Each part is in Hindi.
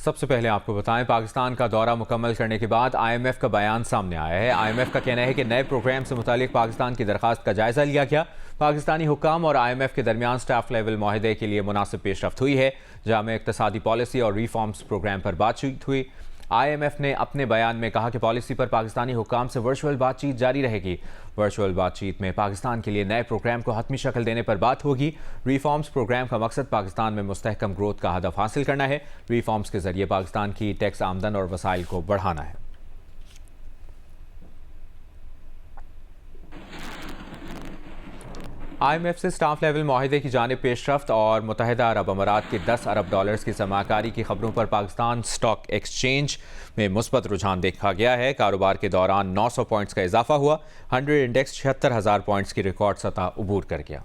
सबसे पहले आपको बताएं, पाकिस्तान का दौरा मुकम्मल करने के बाद IMF का बयान सामने आया है। IMF का कहना है कि नए प्रोग्राम से मुतालिक पाकिस्तान की दरखास्त का जायजा लिया गया। पाकिस्तानी हुक्काम और IMF के दरमियान स्टाफ लेवल माहिदे के लिए मुनासिब पेशरफ्त हुई है। जामे इक्तसादी पॉलिसी और रिफॉर्म्स प्रोग्राम पर बातचीत हुई। IMF ने अपने बयान में कहा कि पॉलिसी पर पाकिस्तानी हुक्काम से वर्चुअल बातचीत जारी रहेगी। वर्चुअल बातचीत में पाकिस्तान के लिए नए प्रोग्राम को हतमी शक्ल देने पर बात होगी। रिफॉर्म्स प्रोग्राम का मकसद पाकिस्तान में मुस्तहकम ग्रोथ का हदफ हासिल करना है। रिफॉर्म्स के जरिए पाकिस्तान की टैक्स आमदन और वसाइल को बढ़ाना है। IMF से स्टाफ लेवल माहिदे की जानिब पेशरफ्त और मुत्तहिदा अरब अमारात के 10 अरब डॉलर्स की समाकारी की खबरों पर पाकिस्तान स्टॉक एक्सचेंज में मुस्बत रुझान देखा गया है। कारोबार के दौरान 900 पॉइंट्स का इजाफा हुआ। 100 इंडेक्स 76,000 पॉइंट्स की रिकॉर्ड सतह उबूर कर गया।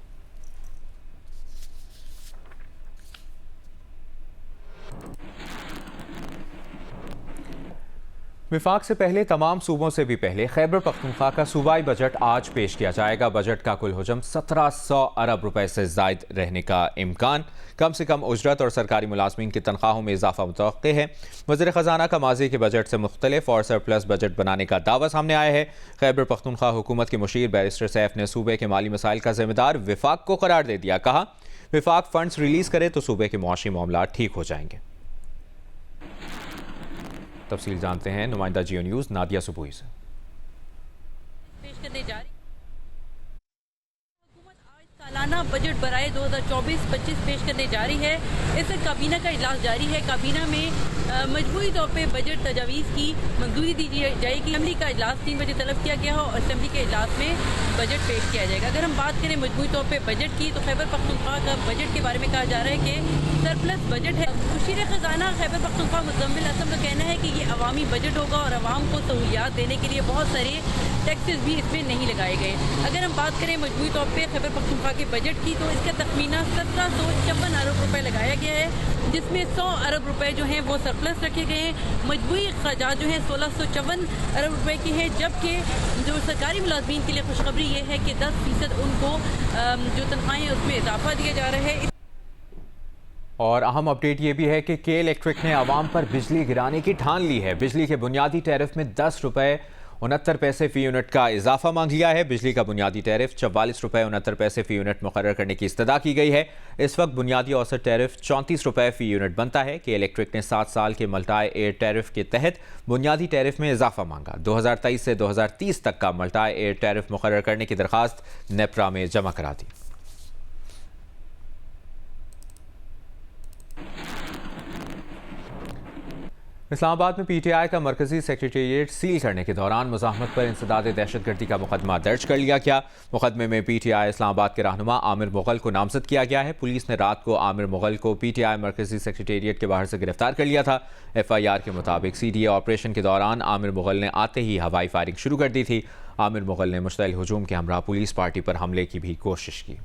विफाक से पहले तमाम सूबों से भी पहले खैबर पख्तूनख्वा का सूबाई बजट आज पेश किया जाएगा। बजट का कुल हुजम 1700 अरब रुपए से जायद रहने का इम्कान। कम से कम उजरत और सरकारी मुलाजमीन की तनख्वाहों में इजाफा मुतवक्के है। वज़ीर ख़जाना का माजी के बजट से मुख्तलिफ और सरप्लस बजट बनाने का दावा सामने आया है। खैबर पख्तूनख्वा हुकूमत के मुशीर बैरिस्टर सैफ ने सूबे के माली मसाइल का जिम्मेदार विफाक को करार दे दिया। कहा, विफाक फंड्स रिलीज करे तो सूबे के मुआशी मामला ठीक हो जाएंगे। तफसील जानते हैं नुमाइंदा जियो न्यूज़ नादिया सुबुई से। पेश करने जा रही हुकूमत आज सालाना बजट बराए 2024-25 पेश करने जा रही है। इस काबीना का इजलास जारी है। काबीना में मजबूरी तौर पे बजट तजावीज़ की मंजूरी दी जाएगी। असेंबली का इजलास 3 बजे तलब किया गया और असेंबली के इजलास में बजट पेश किया जाएगा। अगर हम बात करें मजबूरी तौर पे बजट की, तो खैबर पख्तूनख्वा का बजट के बारे में कहा जा रहा है कि सरप्लस बजट है। मुशीर खजाना खैबर पख्तूनख्वा मुज़म्मिल असम का कहना है कि ये अवामी बजट होगा और अवाम को सहूलियात देने के लिए बहुत सारे टैक्सेस भी इसमें नहीं लगाए गए। अगर हम बात करें मजबूरी तौर पे खैबर पख्तूनख्वा के बजट की, तो इसका तखमीना 1754 अरब रुपए लगाया गया है, जिसमें 100 अरब रुपए जो हैं वो सरप्लस रखे गए हैं। मजबूरी खर्चात जो हैं 1654 अरब रुपए की हैं, जबकि जो सरकारी मुलाजमीन के लिए खुशखबरी ये है कि 10% उनको जो तनख्वाहें हैं उसमें इजाफा दिया जा रहा है। और अहम अपडेट ये भी है कि के इलेक्ट्रिक ने आवाम पर बिजली गिराने की ठान ली है। बिजली के बुनियादी टैरिफ में 10 रुपये 69 पैसे फ़ी यूनिट का इजाफा मांग लिया है। बिजली का बुनियादी टैरिफ 44 रुपये 69 पैसे फ़ी यूनिट मुकर्रर करने की इस्तदा की गई है। इस वक्त बुनियादी औसत टैरिफ 34 रुपये फ़ी यूनिट बनता है। के इलेक्ट्रिक ने 7 साल के मल्टाई एयर टैरिफ के तहत बुनियादी टैरिफ में इजाफा मांगा। 2023 से 2030 तक का मल्टाई एयर टैरिफ मुकर्रर करने की दरख्वास्त नेपरा में जमा करा दी। इस्लामाबाद में PTI का मरकजी सेक्रेटेरिएट सील करने के दौरान मुज़ाहमत पर इंसदाद दहशतगर्दी का मुकदमा दर्ज कर लिया गया। मुकदमे में PTI इस्लामाबाद के रहनुमा आमिर मुगल को नामजद किया गया है। पुलिस ने रात को आमिर मुगल को PTI मरकजी सेक्रेटेरिएट के बाहर से गिरफ्तार कर लिया था। FIR के मुताबिक CDA ऑपरेशन के दौरान आमिर मुगल ने आते ही हवाई फायरिंग शुरू कर दी थी। आमिर मुगल ने मुश्तइल हुजूम के हमरा पुलिस पार्टी पर हमले की भी कोशिश की।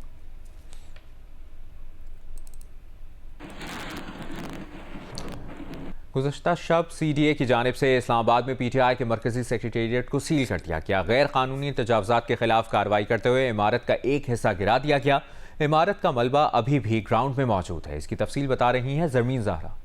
गुज़श्ता शब CDA की जानिब से इस्लामाबाद में PTI के मरकजी सेक्रेटेरिएट को सील कर दिया गया। गैर कानूनी तजावुज़ात के खिलाफ कार्रवाई करते हुए इमारत का एक हिस्सा गिरा दिया गया। इमारत का मलबा अभी भी ग्राउंड में मौजूद है। इसकी तफसील बता रही हैं ज़रमीन ज़हरा।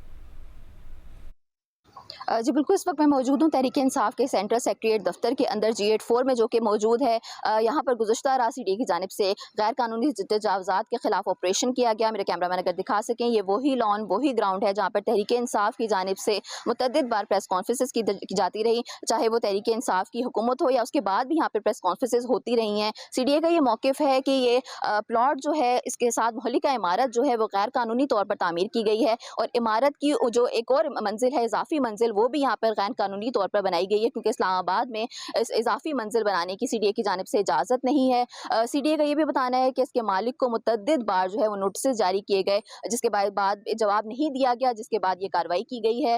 जी बिल्कुल, इस वक्त मैं मौजूद हूँ तहरीक इंसाफ के सेंट्रल सेक्रेटेरिएट दफ्तर के अंदर G8 4 में, जो कि मौजूद है। यहाँ पर गुज़श्ता रात CDA की जानिब से गैर कानूनी तजावुज़ात के खिलाफ ऑपरेशन किया गया। मेरे कैमरामैन अगर दिखा सकें, ये वही लॉन वही ग्राउंड है जहाँ पर तहरीक इंसाफ की जानिब से मुतअद्दिद बार प्रेस कॉन्फ्रेंसेस की जाती रही, चाहे वो तहरीक इंसाफ की हुकूमत हो या उसके बाद भी यहाँ पर प्रेस कॉन्फ्रेंसेस होती रही हैं। CDA का ये मौक़िफ़ है कि ये प्लॉट जो है, इसके साथ मुहल्लिका इमारत जो है वो गैर कानूनी तौर पर तामीर की गई है और इमारत की जो एक और मंजिल है, इजाफी मंजिल, वो भी यहाँ पर गैर कानूनी तौर पर बनाई गई है, क्योंकि इस्लामाबाद में इस इजाफी मंजिल बनाने की CDA की जानिब से इजाज़त नहीं है। CDA का ये भी बताना है कि इसके मालिक को मुतअद्दिद बार जो है वो नोटिस जारी किए गए, जिसके बाद जवाब नहीं दिया गया, जिसके बाद ये कार्रवाई की गई है।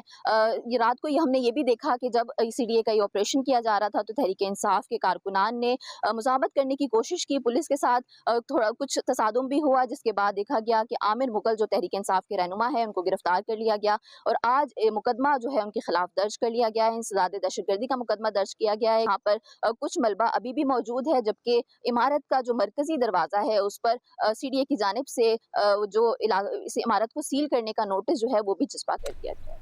ये रात को हमने ये भी देखा कि जब CDA का ये ऑपरेशन किया जा रहा था तो तहरीक इंसाफ के कारकुनान ने मुज़ाहमत करने की कोशिश की पुलिस के साथ। थोड़ा कुछ तसादुम भी हुआ, जिसके बाद देखा गया कि आमिर मुगल जो तहरीक इंसाफ के रहनुमा है, उनको गिरफ्तार कर लिया गया और आज मुकदमा जो है उनके खिलाफ दर्ज कर लिया गया है। इंसदाद दहशतगर्दी का मुकदमा दर्ज किया गया है। यहाँ पर कुछ मलबा अभी भी मौजूद है, जबकि इमारत का जो मरकजी दरवाज़ा है उस पर CDA की जानिब से जो इस इमारत को सील करने का नोटिस जो है वो भी जस्पा कर दिया गया है।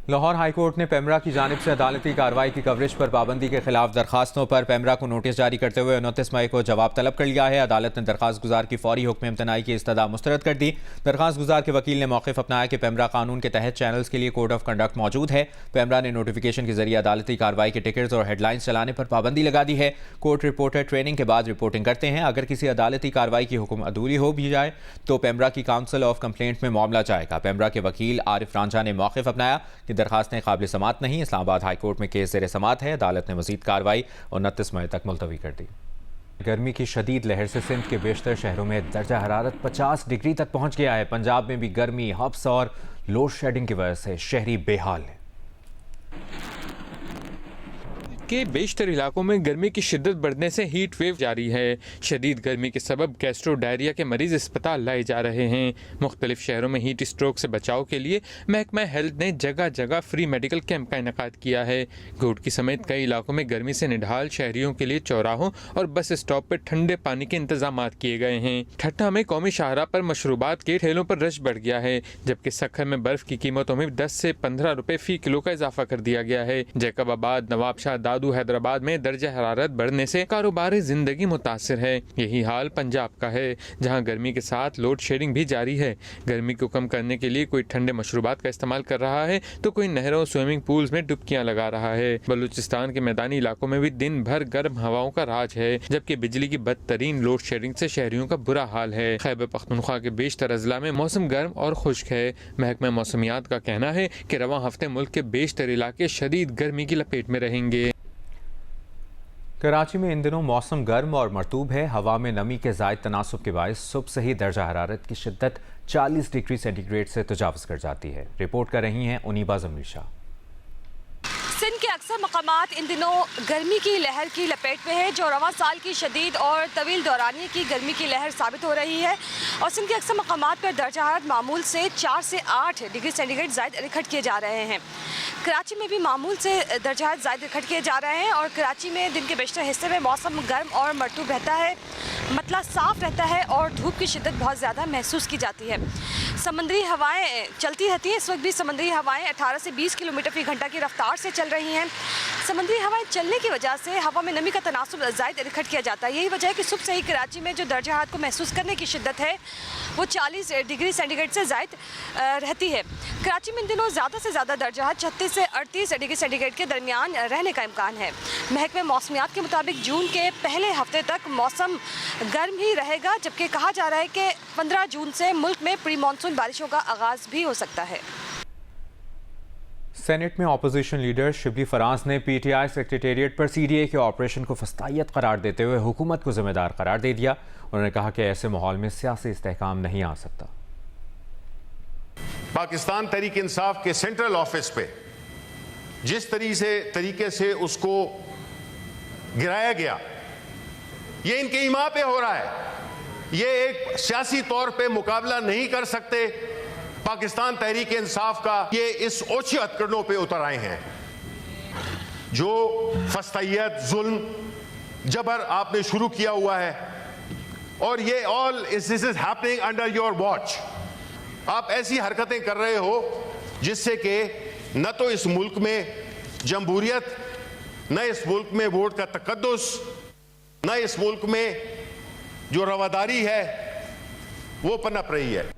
लाहौर हाईकोर्ट ने पेमरा की जानिब से अदालती कार्रवाई की कवरेज पर पाबंदी के खिलाफ दरखास्तों पर पेमरा को नोटिस जारी करते हुए 29 मई को जवाब तलब कर लिया है। अदालत ने दरखास्त गुजार की फौरी हुक्म इम्तनाई की इस्तदा मुस्तरद कर दी। दरखास्त गुजार के वकील ने मौक़िफ़ अपनाया कि पेमरा कानून के तहत चैनल्स के लिए कोड ऑफ कंडक्ट मौजूद है। पेमरा ने नोटिफिकेशन के जरिए अदालती कार्रवाई के टिकट्स और हेडलाइंस चलाने पर पाबंदी लगा दी है। कोर्ट रिपोर्टर ट्रेनिंग के बाद रिपोर्टिंग करते हैं। अगर किसी अदालती कार्रवाई की हुक्म अधूरी हो भी जाए तो पेमरा की काउंसिल ऑफ कंप्लेंट में मामला जाएगा। पेमरा के वकील आरिफ रांझा ने मौक़िफ़ अपनाया कि दरखास्तें काबिल समात नहीं। इस्लामाबाद हाईकोर्ट में केस ज़ेर समात है। अदालत ने मज़ीद कार्रवाई 29 मई तक मुलतवी कर दी। गर्मी की शदीद लहर से सिंध के बेशतर शहरों में दर्जा हरारत 50 डिग्री तक पहुंच गया है। पंजाब में भी गर्मी, हब्स और लोड शेडिंग की वजह से शहरी बेहाल है। के बेशतर इलाकों में गर्मी की शिद्दत बढ़ने से हीट वेव जारी है। शदीद गर्मी के सबब गैस्ट्रो डायरिया के मरीज अस्पताल लाए जा रहे हैं। मुख्तलिफ शहरों में हीट स्ट्रोक से बचाव के लिए महकमा हेल्थ ने जगह जगह फ्री मेडिकल कैंप का इनेकाद किया है। घोटकी समेत कई इलाकों में गर्मी से निढाल शहरियों के लिए चौराहों और बस स्टॉप पर ठंडे पानी के इंतजाम किए गए हैं। ठट्ठा में कौमी शाहरा पर मशरूबात के ठेलों पर रश बढ़ गया है, जबकि सखर में बर्फ की कीमतों में 10 से 15 रुपए फी किलो का इजाफा कर दिया गया है। जैकबाबाद, नवाबशाह, दादू, हैदराबाद में दर्जा हरारत बढ़ने से कारोबारी जिंदगी मुतासिर है। यही हाल पंजाब का है, जहां गर्मी के साथ लोड शेडिंग भी जारी है। गर्मी को कम करने के लिए कोई ठंडे मशरूबात का इस्तेमाल कर रहा है तो कोई नहरों, स्विमिंग पूल्स में डुबकियां लगा रहा है। बलूचिस्तान के मैदानी इलाकों में भी दिन भर गर्म हवाओं का राज है, जबकि बिजली की बदतरीन लोड शेडिंग से शहरियों का बुरा हाल है। खैबर पख्तूनख्वा के बेशतर अजला में मौसम गर्म और खुश्क है। महकमा मौसमियात का कहना है कि रवां हफ्ते मुल्क के बेशतर इलाके शदीद गर्मी की लपेट में रहेंगे। कराची में इन दिनों मौसम गर्म और मरतूब है। हवा में नमी के ज़ायद तनासुब के बायस सुबह से ही दर्जा हरारत की शिद्दत 40 डिग्री सेंटीग्रेड से तजावज़ कर जाती है। रिपोर्ट कर रही हैं उनीबा ज़मीर शाह। सिंध के अक्सर मकामात इन दिनों गर्मी की लहर की लपेट में है, जो रवां साल की शदीद और तवील दौरानिए की गर्मी की लहर साबित हो रही है। और सिंध के अक्सर मकामात पर दर्जा हरारत मामूल से 4 से 8 डिग्री सेंटीग्रेड ज़ायद रिखट किए जा रहे हैं। कराची में भी मामूल से दर्जा हरारत ज़ायद रिखट किए जा रहे हैं और कराची में दिन के बेशतर हिस्से में मौसम गर्म और मरतूब रहता है। मतला साफ रहता है और धूप की शिद्दत बहुत ज़्यादा महसूस की जाती है। समुद्री हवाएं चलती रहती हैं। इस वक्त भी समुद्री हवाएं 18 से 20 किलोमीटर फी घंटा की रफ्तार से चल रही हैं। समुद्री हवाएं चलने की वजह से हवा में नमी का तनासुब ज़ायद रिखट किया जाता है। यही वजह है कि सुबह से ही कराची में जो दर्जा हरारत को महसूस करने की शिद्दत है वो 40 डिग्री सेंटीग्रेड से ज़ायद रहती है। कराची में इन दिनों ज़्यादा से ज़्यादा दर्जा 36 से 38 डिग्री सेंटीग्रेड के दरमियान रहने का इम्कान है। महकमे मौसमियात के मुताबिक जून के पहले हफ्ते तक मौसम गर्म ही रहेगा, जबकि कहा जा रहा है कि 15 जून से मुल्क में प्री मानसून बारिशों का आगाज़ भी हो सकता है। सेनेट में अपोजिशन लीडर शिबली फराज ने PTI सेक्रेटेरिएट पर CDA के ऑपरेशन को फस्तायत करार देते हुए हुकूमत को जिम्मेदार करार दे दिया। उन्होंने कहा कि ऐसे माहौल में सियासी इस्तेहकाम नहीं आ सकता। पाकिस्तान तहरीक इंसाफ के सेंट्रल ऑफिस पे जिस तरीके से उसको गिराया गया, ये इनके ईमा पे हो रहा है। ये एक सियासी तौर पे मुकाबला नहीं कर सकते। पाकिस्तान तहरीक इंसाफ का ये इस ओछे हथकंडों पे उतर आए हैं। जो फस्तायत, जुल्म, जबर आपने शुरू किया हुआ है और ये all this is happening under your watch. आप ऐसी हरकतें कर रहे हो जिससे कि न तो इस मुल्क में जमहूरियत, न इस मुल्क में वोट का तकद्दुस, न इस मुल्क में जो रवादारी है वो पनप रही है।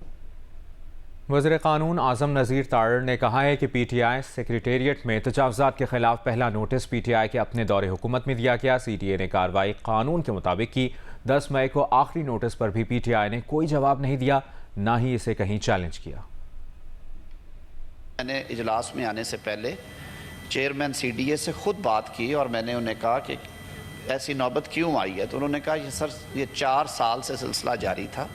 वज़ीर क़ानून आज़म नज़ीर तारड़ ने कहा है कि PTI सेक्रेटेरिएट में तजावुज़ात के खिलाफ पहला नोटिस PTI के अपने दौरे हुकूमत में दिया गया। CDA ने कार्रवाई कानून के मुताबिक की। 10 मई को आखिरी नोटिस पर भी PTI ने कोई जवाब नहीं दिया, ना ही इसे कहीं चैलेंज किया। मैंने इजलास में आने से पहले चेयरमैन CDA से ख़ुद बात की और मैंने उन्हें कहा कि ऐसी नौबत क्यों आई है, तो उन्होंने कहा ये सर ये 4 साल से सिलसिला जारी था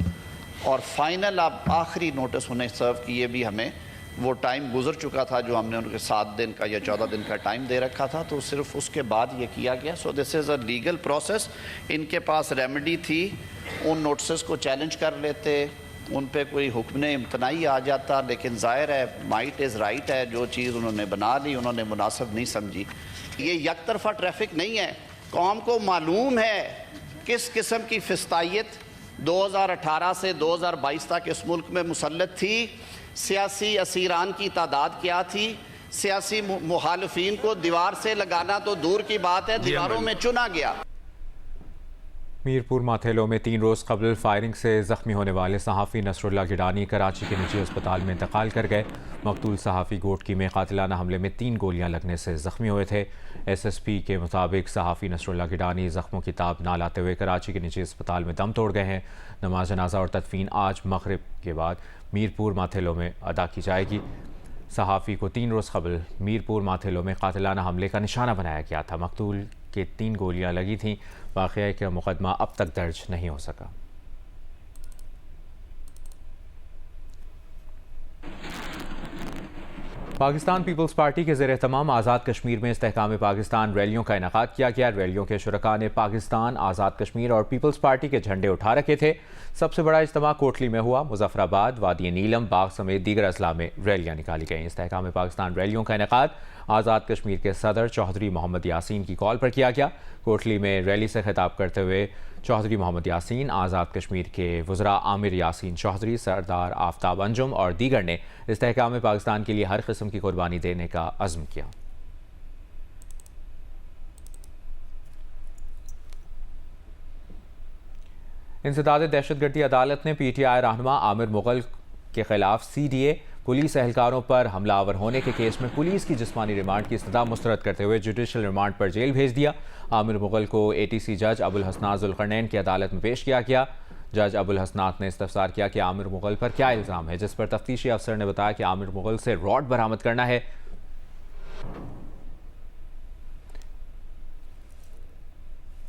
और फाइनल अब आखिरी नोटिस उन्हें सर्व किए भी हमें वो टाइम गुजर चुका था जो हमने उनके 7 दिन का या 14 दिन का टाइम दे रखा था, तो सिर्फ उसके बाद ये किया गया। So this is a legal process. इनके पास रेमेडी थी, उन नोटिस को चैलेंज कर लेते, उन पे कोई हुक्म इम्तनाई आ जाता, लेकिन ज़ाहिर है माइट इज़ राइट है। जो चीज़ उन्होंने बना ली उन्होंने मुनासिब नहीं समझी। ये एक तरफा ट्रैफिक नहीं है। कौम को मालूम है किस किस्म की फिस्तायत 2018 से 2022 तक इस मुल्क में मुसल्लत थी, सियासी असीरान की तादाद क्या थी, सियासी मुखालफीन को दीवार से लगाना तो दूर की बात है, दीवारों में चुना गया। मीरपुर माथेलो में 3 रोज़ कबल फायरिंग से ज़ख्मी होने वाले सहाफ़ी नसरुल्लाह गिडानी कराची के निजी अस्पताल में इंतकाल कर गए। मकतूल सहाफ़ी गोटकी में कातिलाना हमले में 3 गोलियां लगने से ज़ख्मी हुए थे। SSP के मुताबिक सहाफ़ी नसरुल्लाह गिडानी ज़ख्मों की ताब ना लाते हुए कराची के निजी अस्पताल में दम तोड़ गए हैं। नमाज जनाजा और तदफीन आज मगरिब के बाद मीरपुर माथेलो में अदा की जाएगी। सहाफ़ी को 3 रोज़ कबल मीरपुर माथेलो में कातिलाना हमले का निशाना बनाया गया था। मकतूल के 3 गोलियां लगी थीं। वाक़या का मुकदमा अब तक दर्ज नहीं हो सका। पाकिस्तान पीपल्स पार्टी के ज़ेर तमाम आज़ाद कश्मीर में इस्तेहकाम पाकिस्तान रैलियों का इनेकाद किया गया। रैलियों के शुरका ने पाकिस्तान, आज़ाद कश्मीर और पीपल्स पार्टी के झंडे उठा रखे थे। सबसे बड़ा इज्तिमा कोटली में हुआ। मुजफ्फराबाद, वादी नीलम, बाग समेत दीगर अजला में रैलियाँ निकाली गईं। इस्तेहकाम पाकिस्तान रैलियों का इनेकाद आज़ाद कश्मीर के सदर चौधरी मोहम्मद यासीन की कॉल पर किया गया। कोटली में रैली से खिताब करते हुए चौधरी मोहम्मद यासीन, आज़ाद कश्मीर के वज़रा आमिर यासीन चौधरी, सरदार आफ्ताब अंजुम और दीगर ने इस्तेहकाम पाकिस्तान के लिए हर किस्म की कुर्बानी देने का अज़्म किया। इंसदाद दहशतगर्दी अदालत ने PTI रहनुमा आमिर मुगल के खिलाफ CDA पुलिस एहलकारों पर हमलावर होने के केस में पुलिस की जिस्मानी रिमांड की इस्तदा मुस्तरद करते हुए जुडिशल रिमांड पर जेल भेज दिया। आमिर मुगल को ATC जज अबुल हसनात ज़ुल्करनैन की अदालत में पेश किया गया। जज अबुल हसनात ने इस्तफसार किया कि आमिर मुगल पर क्या इल्ज़ाम है, जिस पर तफ्तीशी अफसर ने बताया कि आमिर मुगल से रॉड बरामद करना है।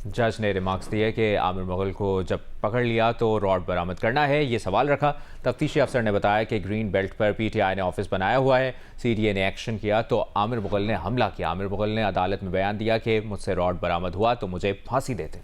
जज ने रिमार्क्स दिए कि आमिर मुगल को जब पकड़ लिया तो रॉड बरामद करना है, ये सवाल रखा। तफ्तीशी अफसर ने बताया कि ग्रीन बेल्ट पर PTI ने ऑफिस बनाया हुआ है। CDA ने एक्शन किया तो आमिर मुगल ने हमला किया। आमिर मुगल ने अदालत में बयान दिया कि मुझसे रॉड बरामद हुआ तो मुझे फांसी देते।